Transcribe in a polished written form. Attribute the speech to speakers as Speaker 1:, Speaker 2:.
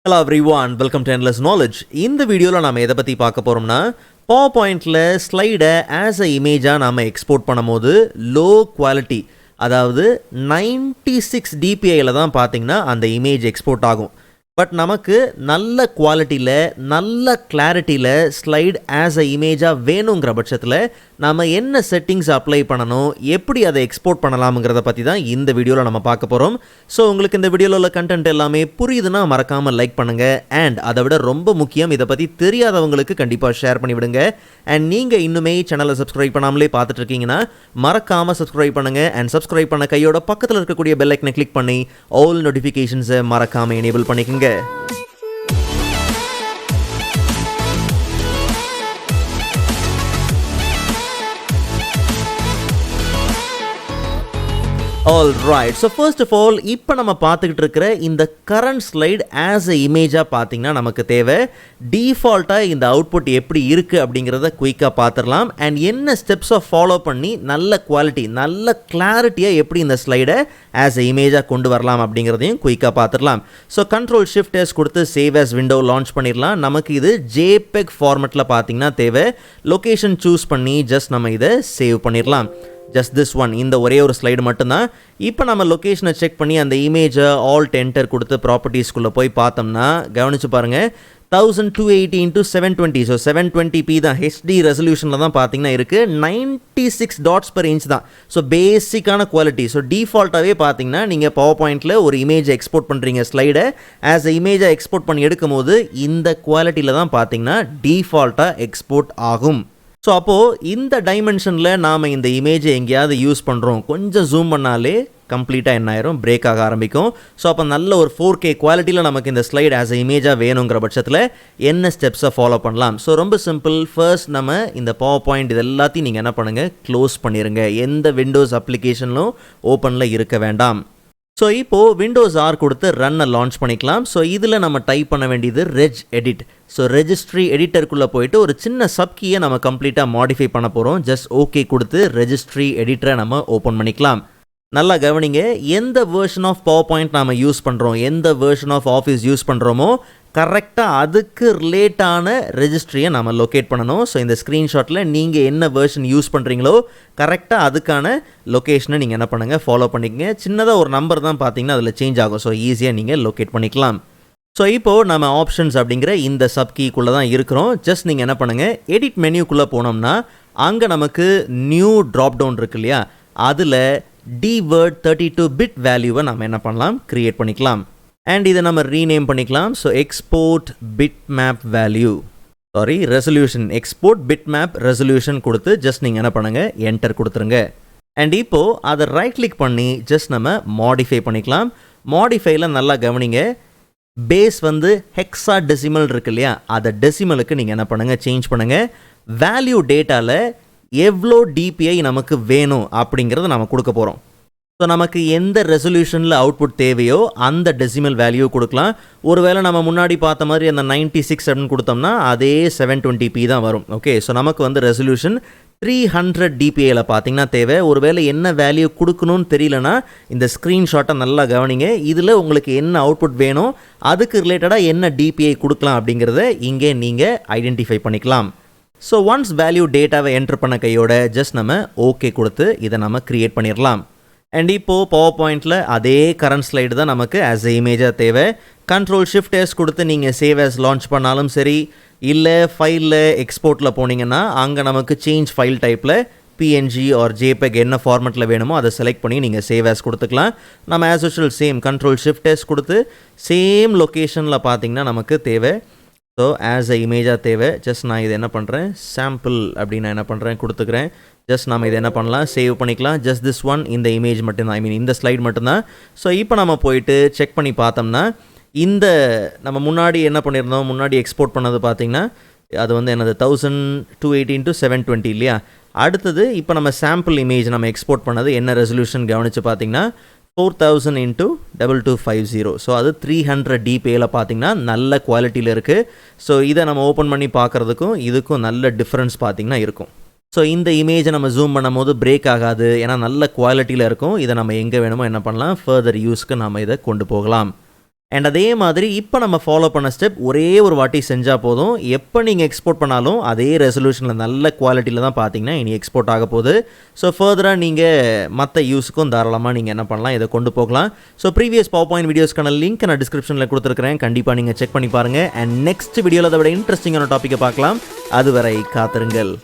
Speaker 1: Hello everyone, welcome to Endless Knowledge. இந்த வீடியோவில் நாம் எதை பற்றி பார்க்க போகிறோம்னா PowerPointல ஸ்லைடை ஆஸ் அ இமேஜாக நாம் எக்ஸ்போர்ட் பண்ணும்போது லோ குவாலிட்டி, அதாவது 96 dpiயில் தான் பார்த்தீங்கன்னா அந்த இமேஜ் எக்ஸ்போர்ட் ஆகும். பட் நமக்கு நல்ல குவாலிட்டியில் நல்ல கிளாரிட்டியில் ஸ்லைட் ஆஸ் அ இமேஜாக வேணுங்கிற பட்சத்தில் நம்ம என்ன செட்டிங்ஸ் அப்ளை பண்ணணும், எப்படி அதை எக்ஸ்போர்ட் பண்ணலாம்ங்கிறத பற்றி தான் இந்த வீடியோவில் நம்ம பார்க்க போகிறோம். ஸோ உங்களுக்கு இந்த வீடியோவில் உள்ள கண்டென்ட் எல்லாமே புரியுதுன்னா மறக்காமல் லைக் பண்ணுங்கள். அண்ட் அதை விட ரொம்ப முக்கியம், இதை பற்றி தெரியாதவங்களுக்கு கண்டிப்பாக ஷேர் பண்ணிவிடுங்க. அண்ட் நீங்கள் இன்னுமே சேனலை சப்ஸ்கிரைப் பண்ணாமலே பார்த்துட்டு இருக்கீங்கன்னா மறக்காமல் சப்ஸ்கிரைப் பண்ணுங்கள். அண்ட் சப்ஸ்கிரைப் பண்ண கையோட பக்கத்தில் இருக்கக்கூடிய பெல் ஐக்கனை கிளிக் பண்ணி ஆல் நோட்டிஃபிகேஷன்ஸை மறக்காமல் எனேபிள் பண்ணிக்கோங்க. All right, so first of all, இப்போ நம்ம பார்த்துக்கிட்டு இருக்கிற இந்த கரண்ட் ஸ்லைட் ஆஸ் அ இமேஜாக பார்த்தீங்கன்னா நமக்கு தேவை. டிஃபால்ட்டாக இந்த அவுட்புட் எப்படி இருக்குது அப்படிங்கிறத குயிக்காக பார்த்துடலாம். அண்ட் என்ன ஸ்டெப்ஸை ஃபாலோ பண்ணி நல்ல குவாலிட்டி நல்ல கிளாரிட்டியாக எப்படி இந்த ஸ்லைடை ஆஸ் அ இமேஜாக கொண்டு வரலாம் அப்படிங்கிறதையும் குயிக்காக பார்த்துடலாம். ஸோ Ctrl+Shift+S கொடுத்து சேவ் ஆஸ் விண்டோ லான்ச் பண்ணிடலாம். நமக்கு இது JPEG ஃபார்மெட்டில் பார்த்தீங்கன்னா தேவை. லொக்கேஷன் சூஸ் பண்ணி ஜஸ்ட் நம்ம இதை சேவ் பண்ணிடலாம். ஜஸ்ட் திஸ் ஒன், இந்த ஒரே ஒரு ஸ்லைடு மட்டும்தான். இப்போ நம்ம லொக்கேஷனை செக் பண்ணி அந்த இமேஜை ஆல்ட் என்டர் கொடுத்து ப்ராப்பர்ட்டிஸ்குள்ளே போய் பார்த்தோம்னா கவனிச்சு பாருங்கள், 1280x720, ஸோ 720p தான், ஹெச்டி ரெசல்யூஷனில் தான் பார்த்தீங்கன்னா இருக்குது. 96 dots per inch தான். ஸோ பேசிக்கான குவாலிட்டி. ஸோ டிஃபால்ட்டாகவே பார்த்தீங்கன்னா நீங்கள் PowerPointல ஒரு இமேஜை எக்ஸ்போர்ட் பண்ணுறீங்க, ஸ்லைடை ஆஸ் அ இமேஜை எக்ஸ்போர்ட் பண்ணி எடுக்கும் போது இந்த குவாலிட்டியில் தான் பார்த்தீங்கன்னா டிஃபால்ட்டாக எக்ஸ்போர்ட் ஆகும். ஸோ அப்போது இந்த டைமென்ஷனில் நாம் இந்த இமேஜை எங்கேயாவது யூஸ் பண்ணுறோம், கொஞ்சம் ஜூம் பண்ணாலே கம்ப்ளீட்டாக என்ன ஆயிரும், பிரேக் ஆக ஆரம்பிக்கும். ஸோ அப்போ நல்ல ஒரு 4K குவாலிட்டியில் நமக்கு இந்த ஸ்லைட் ஆஸ் அ இமேஜாக வேணுங்கிற பட்சத்தில் என்ன ஸ்டெப்ஸை ஃபாலோ பண்ணலாம். ஸோ ரொம்ப சிம்பிள். ஃபர்ஸ்ட் நம்ம இந்த PowerPoint இது எல்லாத்தையும் நீங்கள் என்ன பண்ணுங்கள், க்ளோஸ் பண்ணிடுங்க. எந்த விண்டோஸ் அப்ளிகேஷனும் ஓப்பனில் இருக்க வேண்டாம். ஸோ இப்போது விண்டோஸ் R கொடுத்து ரன்னை லான்ச் பண்ணிக்கலாம். ஸோ இதில் நம்ம டைப் பண்ண வேண்டியது ரெஜ் எடிட். ஸோ ரெஜிஸ்ட்ரி எடிட்டருக்குள்ளே போயிட்டு ஒரு சின்ன சப்கீயை நம்ம கம்ப்ளீட்டாக மாடிஃபை பண்ண போகிறோம். ஜஸ்ட் ஓகே கொடுத்து ரெஜிஸ்ட்ரி எடிட்டரை நம்ம ஓப்பன் பண்ணிக்கலாம். நல்லா கவனிங்க, எந்த வேர்ஷன் ஆஃப் PowerPoint நாம் யூஸ் பண்ணுறோம், எந்த வேர்ஷன் ஆஃப் ஆஃபீஸ் யூஸ் பண்ணுறோமோ கரெக்டாக அதுக்கு ரிலேட்டான ரெஜிஸ்ட்ரியை நம்ம லொக்கேட் பண்ணணும். ஸோ இந்த ஸ்க்ரீன்ஷாட்டில் நீங்கள் என்ன வேர்ஷன் யூஸ் பண்ணுறீங்களோ கரெக்டாக அதுக்கான லொக்கேஷனை நீங்கள் என்ன பண்ணுங்கள், ஃபாலோ பண்ணிக்கங்க. சின்னதாக ஒரு நம்பர் தான் பார்த்தீங்கன்னா அதில் சேஞ்ச் ஆகும். ஸோ ஈஸியாக நீங்கள் லொக்கேட் பண்ணிக்கலாம். ஸோ இப்போது நம்ம ஆப்ஷன்ஸ் அப்படிங்கிற இந்த சப்கீக்குள்ளே தான் இருக்கிறோம். ஜஸ்ட் நீங்கள் என்ன பண்ணுங்கள், எடிட் மெனியூக்குள்ளே போனோம்னா அங்கே நமக்கு நியூ ட்ராப் டவுன் இருக்கு இல்லையா, அதில் dword 32-bit வேல்யூவை நம்ம என்ன பண்ணலாம், க்ரியேட் பண்ணிக்கலாம். அண்ட் இதை நம்ம ரீநேம் பண்ணிக்கலாம். So export bitmap value, sorry resolution, export bitmap resolution கொடுத்து ஜஸ்ட் நீங்கள் என்ன பண்ணுங்கள், என்டர் கொடுத்துருங்க. அண்ட் இப்போது அதை ரைட் கிளிக் பண்ணி ஜஸ்ட் நம்ம மாடிஃபை பண்ணிக்கலாம். மாடிஃபைல நல்லா கவனிங்க, பேஸ் வந்து ஹெக்ஸா டெசிமல் இருக்கு இல்லையா, அதை டெசிமலுக்கு நீங்கள் என்ன பண்ணுங்கள், சேஞ்ச் பண்ணுங்கள். வேல்யூ டேட்டாவில் எவ்வளோ டிபிஐ நமக்கு வேணும் அப்படிங்கிறத நம்ம கொடுக்க போகிறோம். ஸோ நமக்கு எந்த ரெசல்யூஷனில் அவுட்புட் தேவையோ அந்த டெசிமல் வேல்யூ கொடுக்கலாம். ஒருவேளை நம்ம முன்னாடி பார்த்த மாதிரி அந்த 96 அப்படின்னு கொடுத்தோம்னா அதே 720p தான் வரும். ஓகே, ஸோ நமக்கு வந்து ரெசல்யூஷன் 300 dpiயில் பார்த்தீங்கன்னா தேவை. ஒருவேளை என்ன வேல்யூ கொடுக்கணும்னு தெரியலனா இந்த ஸ்க்ரீன்ஷாட்டை நல்லா கவனிங்க. இதில் உங்களுக்கு என்ன அவுட்புட் வேணும், அதுக்கு ரிலேட்டடாக என்ன டிபிஐ கொடுக்கலாம் அப்படிங்கிறத இங்கே நீங்கள் ஐடென்டிஃபை பண்ணிக்கலாம். ஸோ ஒன்ஸ் வேல்யூ டேட்டாவை என்ட்ரு பண்ண கையோட ஜஸ்ட் நம்ம ஓகே கொடுத்து இதை நம்ம க்ரியேட் பண்ணிடலாம். அண்ட் இப்போது PowerPointல அதே கரண்ட் ஸ்லைடு தான் நமக்கு ஆஸ் அ இமேஜாக தேவை. Ctrl+Shift+S கொடுத்து நீங்கள் சேவ் ஆஸ் லான்ச் பண்ணாலும் சரி, இல்லை ஃபைலில் எக்ஸ்போர்ட்டில் போனீங்கன்னா அங்கே நமக்கு சேஞ்ச் ஃபைல் டைப்பில் PNG ஆர் JPEG என்ன ஃபார்மெட்டில் வேணுமோ அதை செலக்ட் பண்ணி நீங்கள் சேவ் ஆஸ் கொடுத்துக்கலாம். நம்ம ஆஸ் யூஷுவல் சேம் Ctrl+Shift+S கொடுத்து சேம் லொக்கேஷனில் பார்த்தீங்கன்னா நமக்கு தேவை. ஸோ ஆஸ் அ இமேஜாக தேவை. ஜஸ்ட் நான் இது என்ன பண்ணுறேன், சாம்பிள் அப்படின்னு நான் என்ன பண்ணுறேன் கொடுத்துக்கிறேன். ஜஸ்ட் நம்ம இதை என்ன பண்ணலாம், சேவ் பண்ணிக்கலாம். ஜஸ்ட் திஸ் ஒன், இந்த இமேஜ் மட்டும்தான், ஐ மீன் இந்த ஸ்லைட் மட்டும்தான். ஸோ இப்போ நம்ம போயிட்டு செக் பண்ணி பார்த்தோம்னா இந்த நம்ம முன்னாடி என்ன பண்ணியிருந்தோம், முன்னாடி எக்ஸ்போர்ட் பண்ணது பார்த்தீங்கன்னா அது வந்து என்னது 1280x720 இல்லையா. அடுத்தது இப்போ நம்ம சாம்பிள் இமேஜ் நம்ம எக்ஸ்போர்ட் பண்ணது என்ன ரெசல்யூஷன் கவனித்து பார்த்தீங்கன்னா 4000x2250. ஸோ அது 300 dpiயில் பார்த்தீங்கன்னா நல்ல குவாலிட்டியில் இருக்குது. ஸோ இதை நம்ம ஓப்பன் பண்ணி பார்க்குறதுக்கும் இதுக்கும் நல்ல டிஃப்ரென்ஸ் பார்த்தீங்கன்னா இருக்கும். ஸோ இந்த இமேஜை நம்ம ஜூம் பண்ணும் போது பிரேக் ஆகாது, ஏன்னா நல்ல குவாலிட்டியில் இருக்கும். இதை நம்ம எங்கே வேணுமோ என்ன பண்ணலாம், ஃபர்தர் யூஸ்க்கு நம்ம இதை கொண்டு போகலாம். அண்ட் அதே மாதிரி இப்போ நம்ம ஃபாலோ பண்ண ஸ்டெப் ஒரே ஒரு வாட்டி செஞ்சால் போதும். எப்போ நீங்கள் எக்ஸ்போர்ட் பண்ணாலும் அதே ரெசல்யூஷனில் நல்ல குவாலிட்டியில் தான் பார்த்தீங்கன்னா இனி எக்ஸ்போர்ட் ஆக போகுது. ஸோ ஃபர்தராக நீங்கள் மற்ற யூஸுக்கும் தாராளமாக நீங்கள் என்ன பண்ணலாம், இதை கொண்டு போகலாம். ஸோ ப்ரீவியஸ் PowerPoint வீடியோஸ்க்கான லிங்க் நான் டிஸ்கிரிப்ஷனில் கொடுத்துருக்கிறேன். கண்டிப்பாக நீங்கள் செக் பண்ணி பாருங்கள். அண்ட் நெக்ஸ்ட் வீடியோவில் அதை விட இன்ட்ரெஸ்டிங்கான டாப்பிக்கை பார்க்கலாம். அதுவரை காத்திருங்கள்.